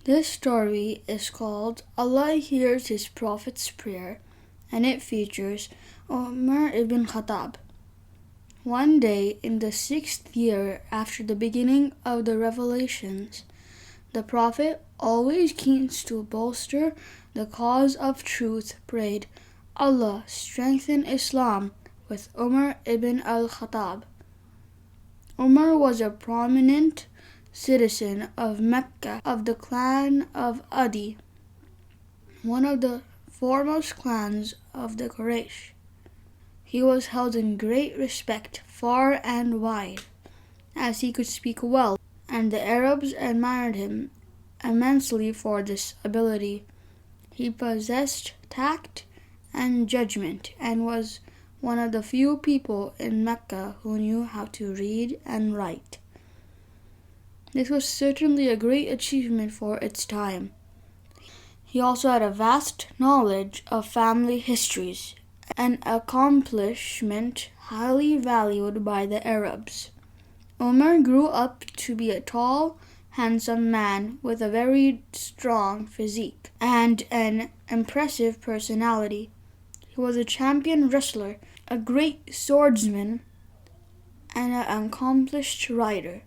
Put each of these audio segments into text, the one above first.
This story is called Allah Hears His Prophet's Prayer, and it features Umar ibn Khattab. One day in the 6th year after the beginning of the revelations, the Prophet, always keen to bolster the cause of truth, prayed, Allah strengthen Islam with Umar ibn al Khattab. Umar was a prominent citizen of Mecca of the clan of Adi, one of the foremost clans of the Quraysh. He was held in great respect far and wide, as he could speak well, and the Arabs admired him immensely for this ability. He possessed tact and judgment, and was one of the few people in Mecca who knew how to read and write. This was certainly a great achievement for its time. He also had a vast knowledge of family histories, an accomplishment highly valued by the Arabs. Umar grew up to be a tall, handsome man with a very strong physique and an impressive personality. He was a champion wrestler, a great swordsman, and an accomplished rider.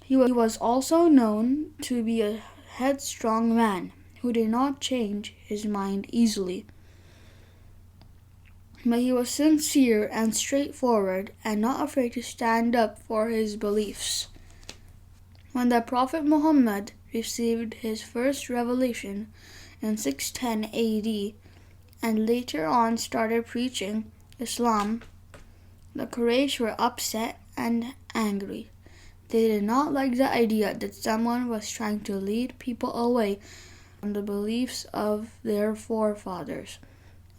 He was also known to be a headstrong man who did not change his mind easily. But he was sincere and straightforward and not afraid to stand up for his beliefs. When the Prophet Muhammad received his first revelation in 610 AD and later on started preaching Islam, the Quraysh were upset and angry. They did not like the idea that someone was trying to lead people away from the beliefs of their forefathers.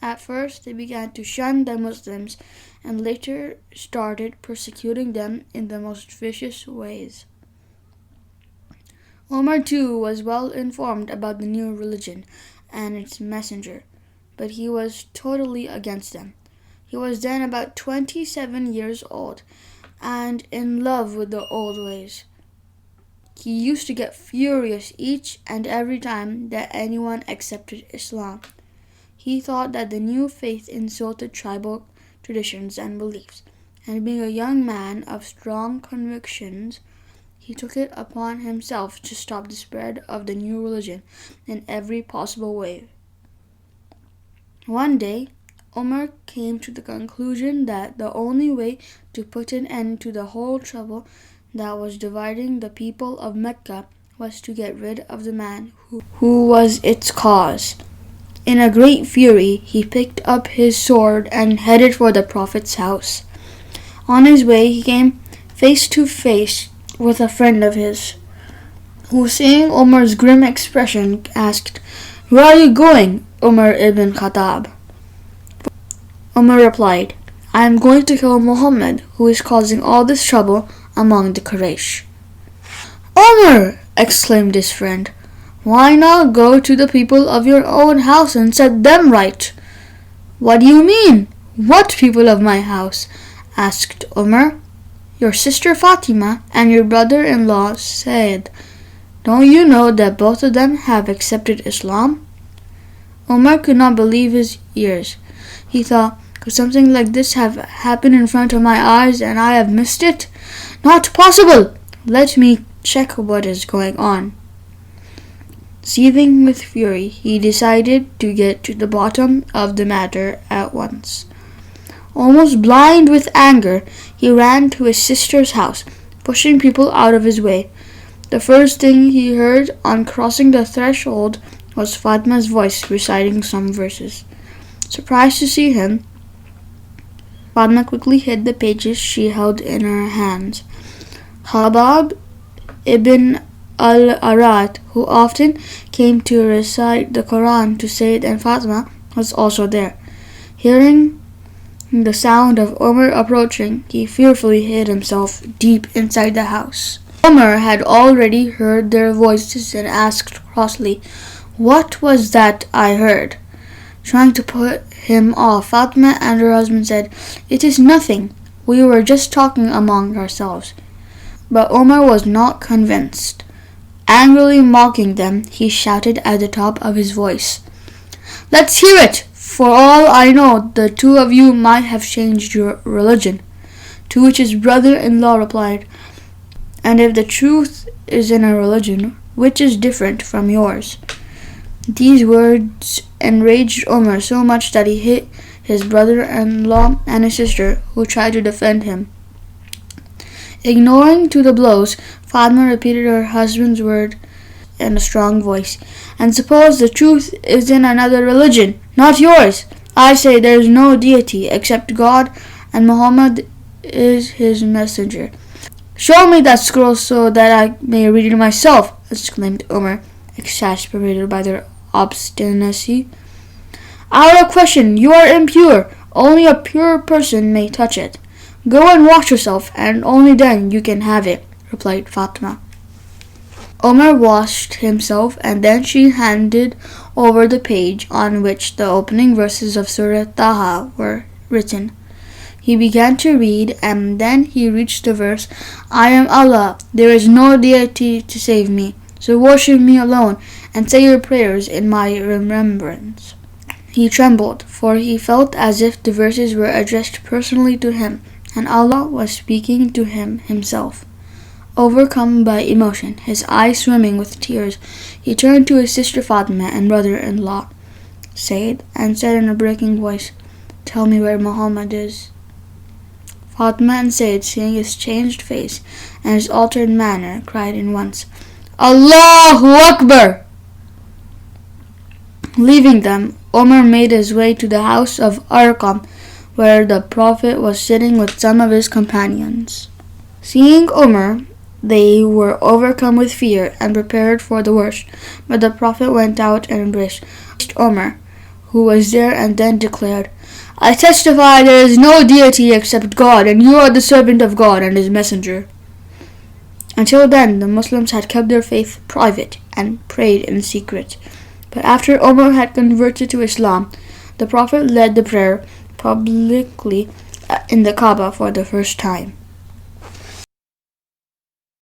At first, they began to shun the Muslims and later started persecuting them in the most vicious ways. Umar too was well informed about the new religion and its messenger, but he was totally against them. He was then about 27 years old and in love with the old ways. He used to get furious each and every time that anyone accepted Islam. He thought that the new faith insulted tribal traditions and beliefs, and being a young man of strong convictions, he took it upon himself to stop the spread of the new religion in every possible way. One day, Umar came to the conclusion that the only way to put an end to the whole trouble that was dividing the people of Mecca was to get rid of the man who was its cause. In a great fury, he picked up his sword and headed for the Prophet's house. On his way, he came face to face with a friend of his, who, seeing Umar's grim expression, asked, "Where are you going, Umar ibn Khattab?" Umar replied, "I am going to kill Muhammad, who is causing all this trouble among the Quraysh." "Umar!" exclaimed his friend, "why not go to the people of your own house and set them right?" "What do you mean? What people of my house?" asked Umar. "Your sister Fatima and your brother-in-law Said. Don't you know that both of them have accepted Islam?" Umar could not believe his ears. He thought, could something like this have happened in front of my eyes and I have missed it? Not possible! Let me check what is going on. Seething with fury, he decided to get to the bottom of the matter at once. Almost blind with anger, he ran to his sister's house, pushing people out of his way. The first thing he heard on crossing the threshold was Fatma's voice reciting some verses. Surprised to see him, Fatma quickly hid the pages she held in her hands. Khabab ibn al who often came to recite the Quran to Sayyid and Fatma, was also there. Hearing the sound of Umar approaching, he fearfully hid himself deep inside the house. Umar had already heard their voices and asked crossly, "What was that I heard?" Trying to put him off, Fatma and her husband said, "It is nothing. We were just talking among ourselves." But Umar was not convinced. Angrily mocking them, he shouted at the top of his voice, "Let's hear it! For all I know, the two of you might have changed your religion." To which his brother-in-law replied, "And if the truth is in a religion which is different from yours?" These words enraged Umar so much that he hit his brother-in-law and his sister, who tried to defend him. Ignoring to the blows, Fatima repeated her husband's word in a strong voice, "And suppose the truth is in another religion, not yours? I say there is no deity except God, and Muhammad is his messenger." "Show me that scroll so that I may read it myself," exclaimed Umar, exasperated by their obstinacy. "Out of question, you are impure. Only a pure person may touch it. Go and wash yourself, and only then you can have it," replied Fatima. Umar washed himself, and then she handed over the page on which the opening verses of Surah Taha were written. He began to read, and then he reached the verse, "I am Allah, there is no deity to save me, so worship me alone, and say your prayers in my remembrance." He trembled, for he felt as if the verses were addressed personally to him, and Allah was speaking to him himself. Overcome by emotion, his eyes swimming with tears, he turned to his sister Fatima and brother-in-law, Said, and said in a breaking voice, "Tell me where Muhammad is." Fatima and Said, seeing his changed face and his altered manner, cried at once, "Allahu Akbar!" Leaving them, Umar made his way to the house of Arqam, where the Prophet was sitting with some of his companions. Seeing Umar, they were overcome with fear and prepared for the worst, but the Prophet went out and embraced Umar, who was there, and then declared, "I testify there is no deity except God, and you are the servant of God and his messenger." Until then, the Muslims had kept their faith private and prayed in secret. But after Umar had converted to Islam, the Prophet led the prayer publicly in the Kaaba for the first time.